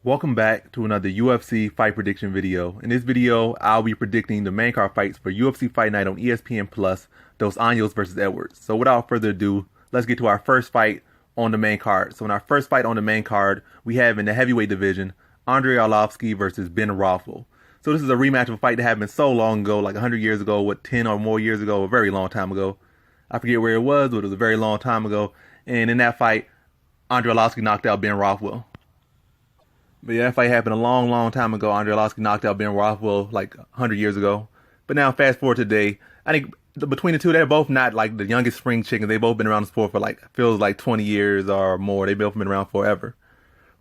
Welcome back to another UFC fight prediction video. In this video, I'll be predicting the main card fights for UFC Fight Night on ESPN Plus, Dos Anjos versus Edwards. So without further ado, let's get to our first fight on the main card. So in our first fight on the main card, we have in the heavyweight division, Arlovski versus Ben Rothwell. So this is a rematch of a fight that happened so long ago, like 100 years ago, 10 or more years ago, a very long time ago. I forget where it was, but it was a very long time ago. And in that fight, Arlovski knocked out Ben Rothwell. But yeah, that fight happened a long time ago. Arlovski knocked out Ben Rothwell like 100 years ago. But now fast forward to today, I think between the two, they're both not like the youngest spring chickens. They've both been around the sport for feels like 20 years or more. They've both been around forever.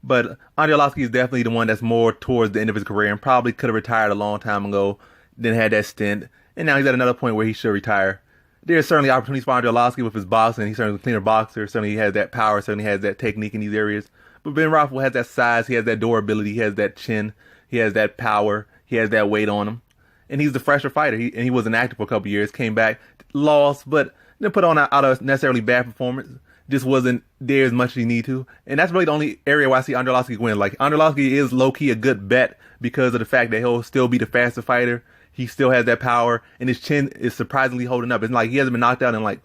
But Arlovski is definitely the one that's more towards the end of his career and probably could have retired a long time ago, then had that stint. And now he's at another point where he should retire. There's certainly opportunities for Arlovski with his boxing. He's certainly a cleaner boxer. Certainly he has that power. Certainly has that technique in these areas. But Ben Rothwell has that size, he has that durability, he has that chin, he has that power, he has that weight on him. And he's the fresher fighter. He wasn't active for a couple years, came back, lost, but didn't put on out a necessarily bad performance. Just wasn't there as much as he need to. And that's really the only area where I see Arlovski win. Like, Arlovski is low-key a good bet because of the fact that he'll still be the faster fighter. He still has that power, and his chin is surprisingly holding up. It's like he hasn't been knocked out in like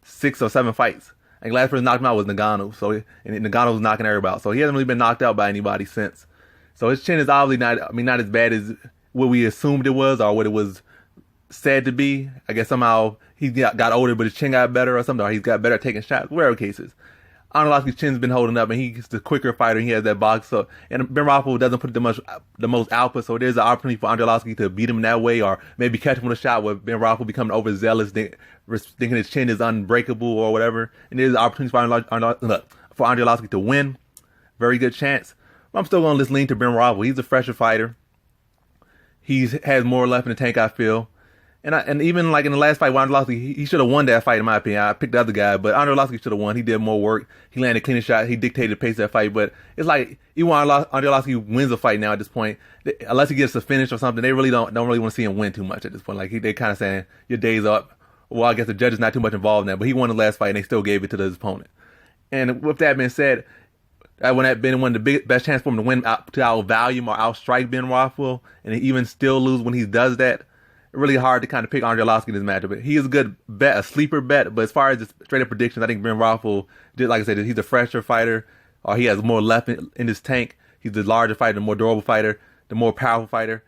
6 or 7 fights. Like, last person knocked him out was Ngannou, and Ngannou was knocking everybody out. So he hasn't really been knocked out by anybody since. So his chin is obviously not as bad as what we assumed it was or what it was said to be. I guess somehow he got older, but his chin got better or something, or he's got better at taking shots, whatever the case is. Arlovski's chin's been holding up, and he's the quicker fighter. He has that box. So, and Ben Rothwell doesn't put the most output, so there's an opportunity for Arlovski to beat him that way, or maybe catch him with a shot where Ben Rothwell becoming overzealous, thinking his chin is unbreakable or whatever. And there's an opportunity for Arlovski to win. Very good chance. But I'm still going to just lean to Ben Rothwell. He's a fresher fighter. He has more left in the tank, I feel. And even like in the last fight, Arlovski, he should have won that fight in my opinion. I picked the other guy, but Arlovski should have won. He did more work. He landed cleaner shot. He dictated the pace of that fight. But it's like even when Arlovski wins a fight now at this point, unless he gets a finish or something, they really don't really want to see him win too much at this point. Like they kind of saying your day's up. Well, I guess the judge is not too much involved in that, but he won the last fight and they still gave it to his opponent. And with that being said, that would have been one of the best chance for him to win, to outvalue or outstrike Ben Rothwell, and even still lose when he does that. Really hard to kind of pick Arlovski in this matchup. But he is a good bet, a sleeper bet. But as far as just straight up predictions, I think Ben Rothwell did, like I said, he's a fresher fighter, or he has more left in his tank. He's the larger fighter, the more durable fighter, the more powerful fighter.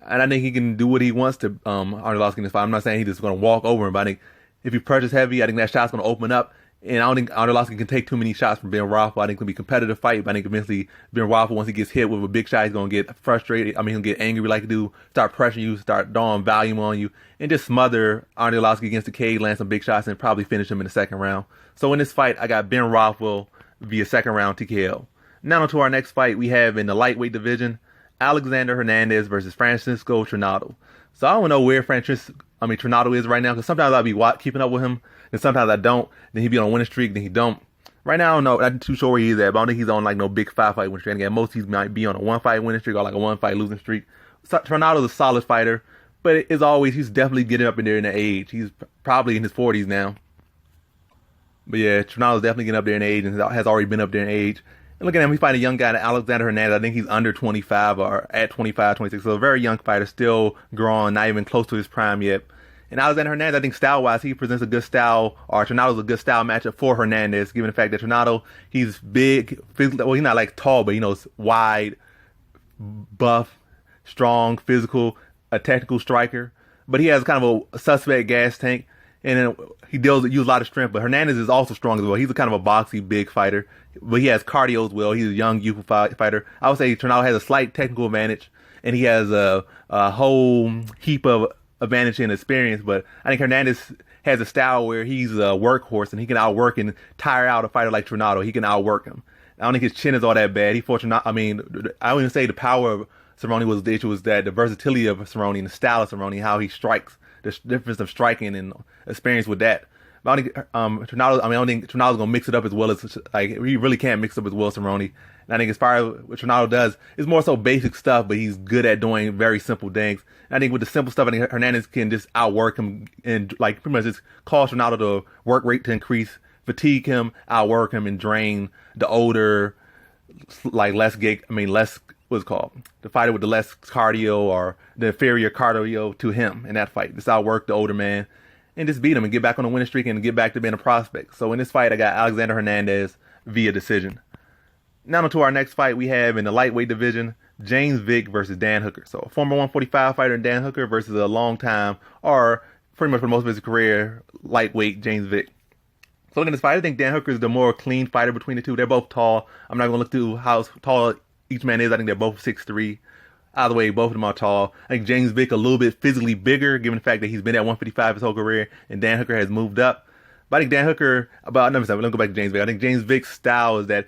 And I think he can do what he wants to Arlovski in this fight. I'm not saying he's just going to walk over him, but I think if he pressures heavy, I think that shot's going to open up. And I don't think Arlovski can take too many shots from Ben Rothwell. I think it's going to be a competitive fight, but I think eventually Ben Rothwell, once he gets hit with a big shot, he's going to get frustrated. I mean, he'll get angry like he do, start pressuring you, start throwing volume on you, and just smother Arlovski against the cage, land some big shots, and probably finish him in the second round. So in this fight, I got Ben Rothwell via second round TKO. Now on to our next fight we have in the lightweight division, Alexander Hernandez versus Francisco Trinaldo. So I don't know where Trinaldo is right now, because sometimes I'll be keeping up with him, and sometimes I don't. Then he'll be on a winning streak, then he don't. Right now, I don't know. I'm not too sure where he's at, but I don't think he's on like no big 5-fight winning streak. And again, most he might be on a 1-fight winning streak or like a 1-fight losing streak. So, Trinaldo's a solid fighter, but as always, he's definitely getting up in there in the age. He's probably in his 40s now. But yeah, Trinaldo's definitely getting up there in age and has already been up there in age. And look at him, he's fighting a young guy, Alexander Hernandez. I think he's under 25 or at 25, 26. So a very young fighter, still growing, not even close to his prime yet. And Alexander Hernandez, I think style-wise, he presents a good style, or Trinaldo's a good style matchup for Hernandez, given the fact that Trinaldo, he's big, physically, well, he's not like tall, but wide, buff, strong, physical, a technical striker. But he has kind of a suspect gas tank, and then he uses a lot of strength. But Hernandez is also strong as well. He's a kind of a boxy, big fighter, but he has cardio as well. He's a young, youthful fighter. I would say Trinaldo has a slight technical advantage, and he has a whole heap of advantage and experience, but I think Hernandez has a style where he's a workhorse and he can outwork and tire out a fighter like Trinaldo. He can outwork him. I don't think his chin is all that bad. I wouldn't even say the power of Cerrone was the issue, was that the versatility of Cerrone and the style of Cerrone, how he strikes, the difference of striking and experience with that. But I don't think Trinaldo's gonna mix it up as well as he really can't mix up as well as Cerrone. And I think as far as what Trinaldo does, it's more so basic stuff, but he's good at doing very simple things. And I think with the simple stuff, I think Hernandez can just outwork him and pretty much just cause Trinaldo to work rate to increase, fatigue him, outwork him, and drain the older, like less less what's it called, the fighter with the less cardio or the inferior cardio to him in that fight. This outworked the older man and just beat him and get back on the winning streak and get back to being a prospect. So in this fight, I got Alexander Hernandez via decision. Now on to our next fight we have in the lightweight division, James Vick versus Dan Hooker. So a former 145 fighter Dan Hooker versus a long time, or pretty much for most of his career, lightweight James Vick. So looking at this fight, I think Dan Hooker is the more clean fighter between the two. They're both tall. I'm not going to look through how tall each man is. I think they're both 6'3". Either way, both of them are tall. I think James Vick a little bit physically bigger, given the fact that he's been at 155 his whole career, and Dan Hooker has moved up. But I think Dan Hooker, let me go back to James Vick. I think James Vick's style is that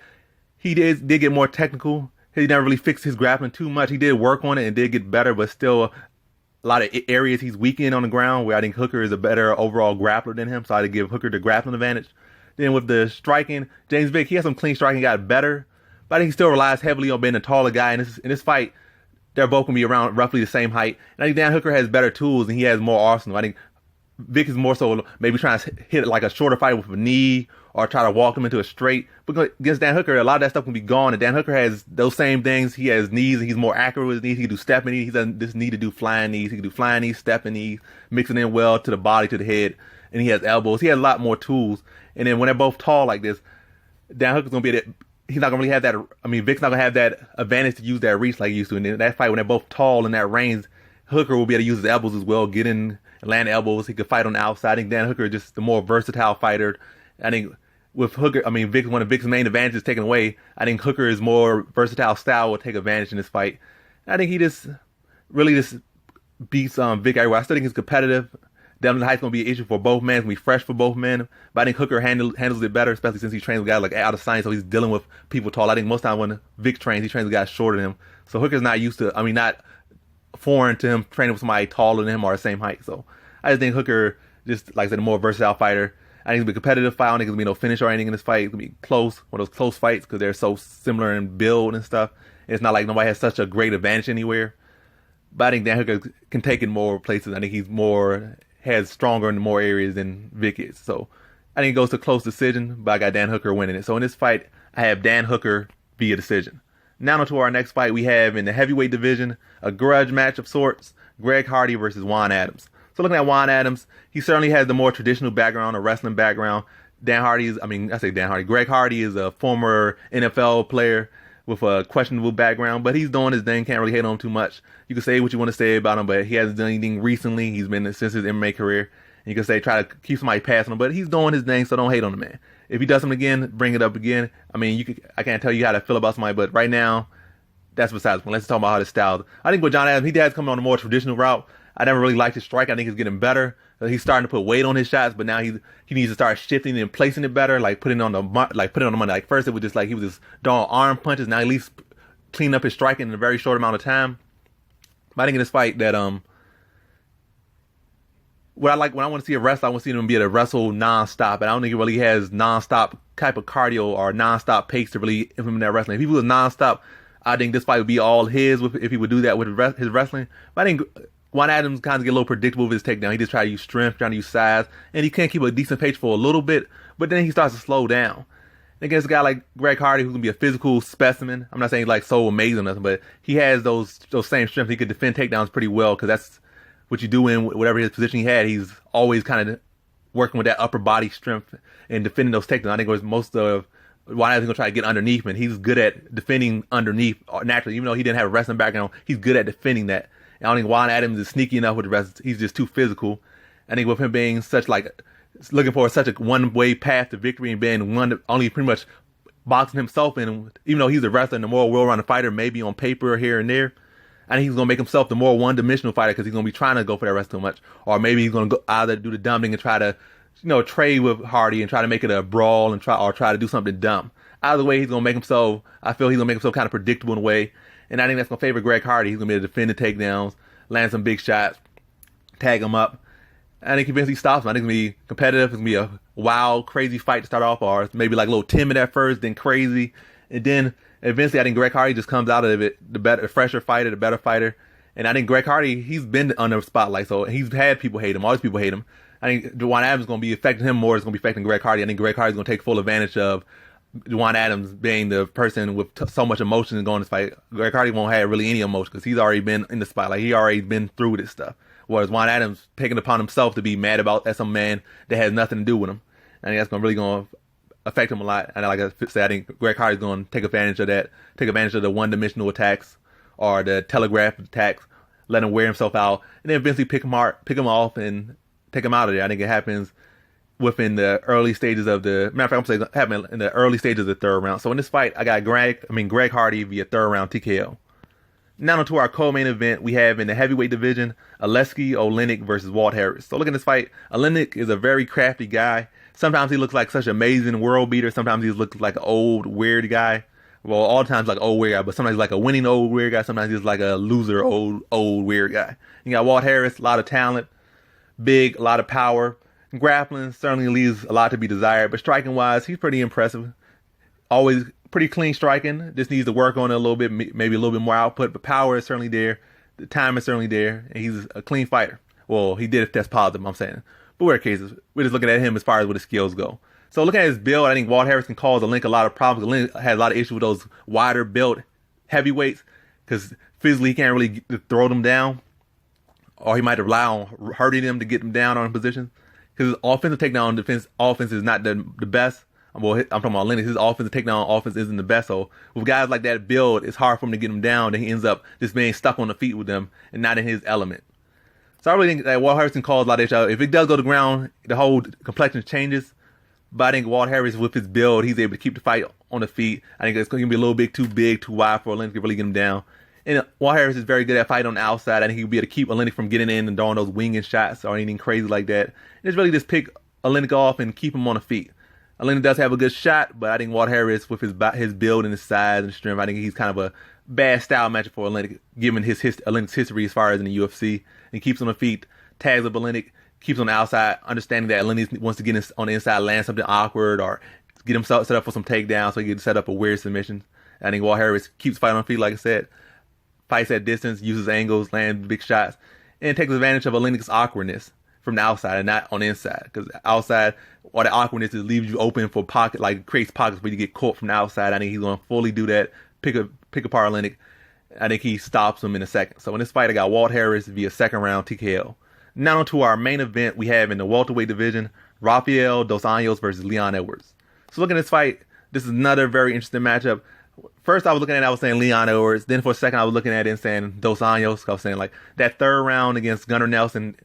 he did get more technical. He never really fixed his grappling too much. He did work on it and did get better, but still a lot of areas he's weak in on the ground, where I think Hooker is a better overall grappler than him, so I'd give Hooker the grappling advantage. Then with the striking, James Vick, he has some clean striking, got better, but I think he still relies heavily on being a taller guy. In this fight, they're both going to be around roughly the same height. And I think Dan Hooker has better tools and he has more arsenal. I think Vick is more so maybe trying to hit like a shorter fight with a knee or try to walk him into a straight. But against Dan Hooker, a lot of that stuff can be gone. And Dan Hooker has those same things. He has knees and he's more accurate with his knees. He can do stepping knees. He doesn't just need to do flying knees. He can do flying knees, stepping knees, mixing in well to the body, to the head. And he has elbows. He has a lot more tools. And then when they're both tall like this, Dan Hooker's going to be that. He's not going to really have that. Vick's not going to have that advantage to use that reach like he used to. And in that fight, when they're both tall in that range, Hooker will be able to use his elbows as well, get in and land elbows. He could fight on the outside. I think Dan Hooker is just the more versatile fighter. I think with Hooker, Vick, one of Vick's main advantages taken away. I think Hooker is more versatile style will take advantage in this fight. And I think he just really beats Vick everywhere. I still think he's competitive. Definitely the height's going to be an issue for both men. It's going to be fresh for both men. But I think Hooker handles it better, especially since he trains with guys like out of science, so he's dealing with people tall. I think most time when Vick trains, he trains with guys shorter than him. So Hooker's not used to, not foreign to him training with somebody taller than him or the same height. So I just think Hooker, just like I said, a more versatile fighter. I think it's going to be a competitive fight. I don't think there's going to be no finish or anything in this fight. It's going to be close, one of those close fights because they're so similar in build and stuff. It's not like nobody has such a great advantage anywhere. But I think Dan Hooker can take it more places. I think has stronger in more areas than Vick is. So I think it goes to close decision, but I got Dan Hooker winning it. So in this fight, I have Dan Hooker via decision. Now on to our next fight we have in the heavyweight division, a grudge match of sorts, Greg Hardy versus Juan Adams. So looking at Juan Adams, he certainly has the more traditional background, a wrestling background. Greg Hardy is a former NFL player with a questionable background, but he's doing his thing. Can't really hate on him too much. You can say what you want to say about him, but he hasn't done anything recently. He's been since his MMA career. And you can say try to keep somebody passing him, but he's doing his thing, so don't hate on the man. If he does something again, bring it up again. I can't tell you how to feel about somebody, but right now, that's besides the point. Let's talk about how his style. I think with John Adams, he has come on a more traditional route. I never really liked his strike. I think he's getting better. He's starting to put weight on his shots, but now he needs to start shifting and placing it better, putting it on the money. Like first it was just like he was just throwing arm punches. Now at least clean up his striking in a very short amount of time. But I think in this fight that what I like when I want to see a wrestler, I want to see him be able to wrestle nonstop. And I don't think he really has nonstop type of cardio or nonstop pace to really implement that wrestling. If he was nonstop, I think this fight would be all his if he would do that with his wrestling. But I think Juan Adams kind of get a little predictable with his takedown. He just try to use strength, trying to use size, and he can keep a decent pace for a little bit, but then he starts to slow down. Against a guy like Greg Hardy, who's gonna be a physical specimen. I'm not saying like so amazing or nothing, but he has those same strengths. He could defend takedowns pretty well because that's what you do in whatever his position he had. He's always kind of working with that upper body strength and defending those takedowns. I think it was most of Juan Adams gonna try to get underneath him, and he's good at defending underneath naturally. Even though he didn't have a wrestling background, he's good at defending that. I don't think Juan Adams is sneaky enough with the rest. He's just too physical. I think with him being looking for such a one-way path to victory and being only pretty much boxing himself in, even though he's a wrestler and the more well-rounded fighter, maybe on paper here and there, I think he's going to make himself the more one-dimensional fighter because he's going to be trying to go for that rest too much. Or maybe he's going to either do the dumb thing and try to, trade with Hardy and try to make it a brawl and try to do something dumb. Either way, I feel he's going to make himself kind of predictable in a way. And I think that's going to favor Greg Hardy. He's going to be able to defend the takedowns, land some big shots, tag him up. I think eventually stops him. I think it's going to be competitive. It's going to be a wild, crazy fight to start off, or maybe like a little timid at first, then crazy. And then eventually I think Greg Hardy just comes out of it the fresher fighter, the better fighter. And I think Greg Hardy, he's been under the spotlight, so he's had people hate him. All these people hate him. I think Juan Adams is going to be affecting him more. It's going to be affecting Greg Hardy. I think Greg Hardy is going to take full advantage of Juan Adams being the person with so much emotion going to this fight. Greg Hardy won't have really any emotion because he's already been in the spotlight. He already been through this stuff. Whereas Juan Adams taking it upon himself to be mad about some man that has nothing to do with him. I think that's really going to affect him a lot. And like I said, I think Greg Hardy's going to take advantage of that, take advantage of the one-dimensional attacks or the telegraph attacks, let him wear himself out, and then eventually pick him off and take him out of there. I think it happens within the early stages of the matter of fact, I'm saying happened in the early stages of the third round. So in this fight, I got Greg Hardy via third round TKO. Now onto our co-main event, we have in the heavyweight division, Oleinik versus Walt Harris. So look at this fight. Oleinik is a very crafty guy. Sometimes he looks like such an amazing world beater. Sometimes he looks like an old weird guy. Well, all the times like old weird guy, but sometimes he's like a winning old weird guy. Sometimes he's like a loser old weird guy. You got Walt Harris, a lot of talent, big, a lot of power. Grappling certainly leaves a lot to be desired, but striking-wise, he's pretty impressive. Always pretty clean striking. Just needs to work on it a little bit, maybe a little bit more output, but power is certainly there. The time is certainly there, and he's a clean fighter. Well, he did if that's positive, I'm saying. But whatever cases, we're just looking at him as far as what his skills go. So looking at his build, I think Walt Harris can cause Oleinik a lot of problems. Oleinik had a lot of issues with those wider built heavyweights because physically he can't really throw them down, or he might rely on hurting them to get them down on positions. Because his offensive takedown defense offense is not the best. Well, I'm talking about Oleinik. His offensive takedown offense isn't the best. So with guys like that build, it's hard for him to get them down. Then he ends up just being stuck on the feet with them and not in his element. So I really think that Walt Harris can cause a lot of issues. If it does go to the ground, the whole complexion changes. But I think Walt Harris, with his build, he's able to keep the fight on the feet. I think it's going to be a little bit too big, too wide for Oleinik to really get him down. And Walt Harris is very good at fighting on the outside. I think he'll be able to keep Oleinik from getting in and throwing those winging shots or anything crazy like that. It's really just pick Oleinik off and keep him on the feet. Oleinik does have a good shot, but I think Walt Harris, with his build and his size and strength, I think he's kind of a bad style matchup for Oleinik, given Oleinik's history as far as in the UFC. And keeps on the feet, tags up Oleinik, keeps on the outside, understanding that Oleinik wants to get on the inside, land something awkward, or get himself set up for some takedowns so he can set up a weird submission. I think Walt Harris keeps fighting on the feet, like I said. Fights at distance, uses angles, lands big shots, and takes advantage of Oleinik's awkwardness from the outside and not on the inside. Because outside, all the awkwardness is leaves you open for pocket, like creates pockets where you get caught from the outside. I think he's going to fully do that, pick apart Oleinik. I think he stops him in a second. So in this fight, I got Walt Harris via second round TKO. Now to our main event, we have in the welterweight division, Rothwell Dos Anjos versus Leon Edwards. So looking at this fight, this is another very interesting matchup. First, I was looking at it, I was saying Leon Edwards. Then for a second, I was looking at it and saying Dos Anjos. I was saying, like, that third round against Gunnar Nelson,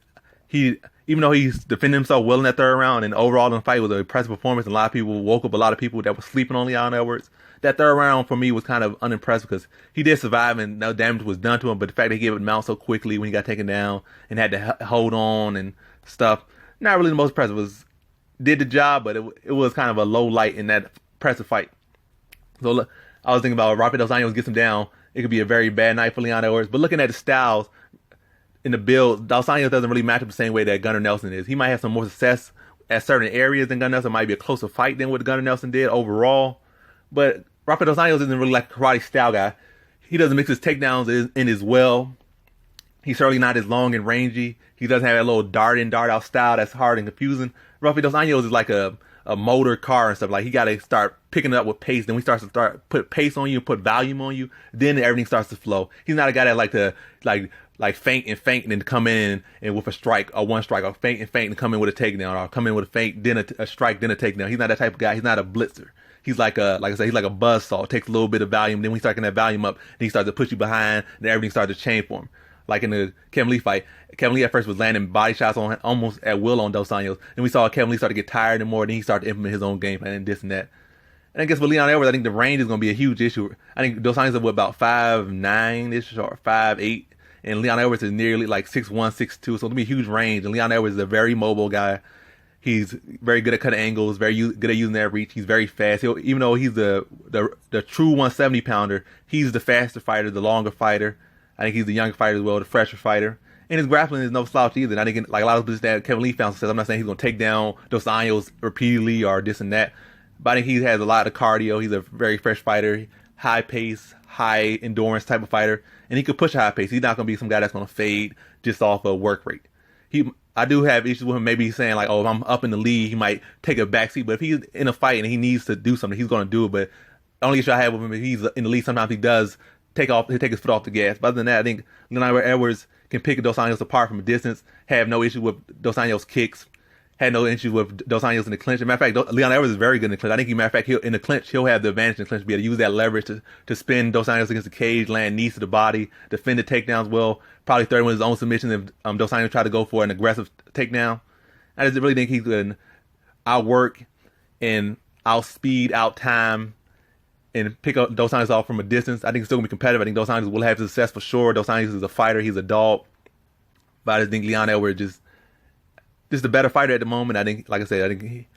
even though he's defending himself well in that third round, and overall in the fight was an impressive performance, and a lot of people woke up a lot of people that were sleeping on Leon Edwards. That third round for me was kind of unimpressive because he did survive and no damage was done to him, but the fact that he gave it mount so quickly when he got taken down and had to hold on and stuff, not really the most impressive. Did the job, but it was kind of a low light in that impressive fight. So look, I was thinking about Rothwell Dos Anjos gets him down, it could be a very bad night for Leon Edwards. But looking at the styles in the build, Dos Anjos doesn't really match up the same way that Gunnar Nelson is. He might have some more success at certain areas than Gunnar Nelson. It might be a closer fight than what Gunnar Nelson did overall. But Rothwell Dos Anjos isn't really like a karate style guy. He doesn't mix his takedowns in as well. He's certainly not as long and rangy. He doesn't have that little dart in, dart out style that's hard and confusing. Rothwell Dos Anjos is like a motor car and stuff. Like, he got to start picking it up with pace. Then we start put pace on you, put volume on you. Then everything starts to flow. He's not a guy that like to feint and then to come in and with a strike or one strike, or feint and come in with a takedown, or come in with a feint, then a strike, then a takedown. He's not that type of guy. He's not a blitzer. He's like I said, he's like a buzzsaw. It takes a little bit of volume. Then when he starts getting that volume up, then he starts to push you behind, and everything starts to change for him. Like in the Kevin Lee fight, Kevin Lee at first was landing body shots on almost at will on Dos Anjos. And we saw Kevin Lee start to get tired and more, then he started to implement his own game plan and this and that. And I guess with Leon Edwards, I think the range is going to be a huge issue. I think Dos Anjos is about 5'9"-ish or 5'8", and Leon Edwards is nearly like 6'1", 6'2", so it'll be a huge range. And Leon Edwards is a very mobile guy. He's very good at cutting angles, very good at using that reach. He's very fast. Even though he's the true 170-pounder, he's the faster fighter, the longer fighter. I think he's the younger fighter as well, the fresher fighter. And his grappling is no slouch either. And I think, like a lot of positions that Kevin Lee found success, I'm not saying he's going to take down Dos Anjos repeatedly or this and that, but I think he has a lot of cardio. He's a very fresh fighter, high pace, high endurance type of fighter, and he could push a high pace. He's not going to be some guy that's going to fade just off a work rate. I do have issues with him maybe saying like, oh, if I'm up in the lead, he might take a backseat. But if he's in a fight and he needs to do something, he's going to do it. But the only issue I have with him is he's in the lead. Sometimes he does take his foot off the gas. But other than that, I think Leon Edwards can pick Dos Anjos apart from a distance. Have no issue with Dos Anjos kicks. Had no issue with Dos Anjos in the clinch. As a matter of fact, Leon Edwards is very good in the clinch. I think, matter of fact, in the clinch, he'll have the advantage in the clinch, be able to use that leverage to spin Dos Anjos against the cage, land knees to the body, defend the takedowns well, probably third with his own submission if Dos Anjos tried to go for an aggressive takedown. I just really think he's going to outwork and outspeed, out-time, and pick up Dos Anjos off from a distance. I think it's still going to be competitive. I think Dos Anjos will have success for sure. Dos Anjos is a fighter. He's a dog. But I just think Leon Edwards just a better fighter at the moment. I think, like I said, I think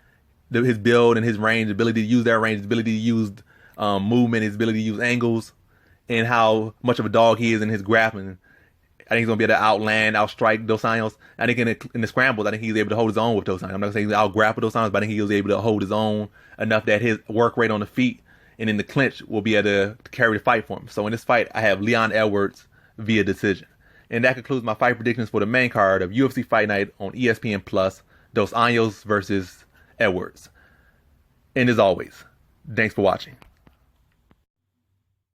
his build and his range, ability to use that range, his ability to use movement, his ability to use angles, and how much of a dog he is in his grappling. I think he's going to be able to outstrike Dos Anjos. I think in the scrambles, I think he's able to hold his own with Dos Anjos. I'm not saying he's out-grapple Dos Anjos, but I think he was able to hold his own enough that his work rate on the feet and in the clinch will be able to carry the fight for him. So in this fight, I have Leon Edwards via decision. And that concludes my fight predictions for the main card of UFC Fight Night on ESPN Plus, Dos Anjos versus Edwards. And as always, thanks for watching.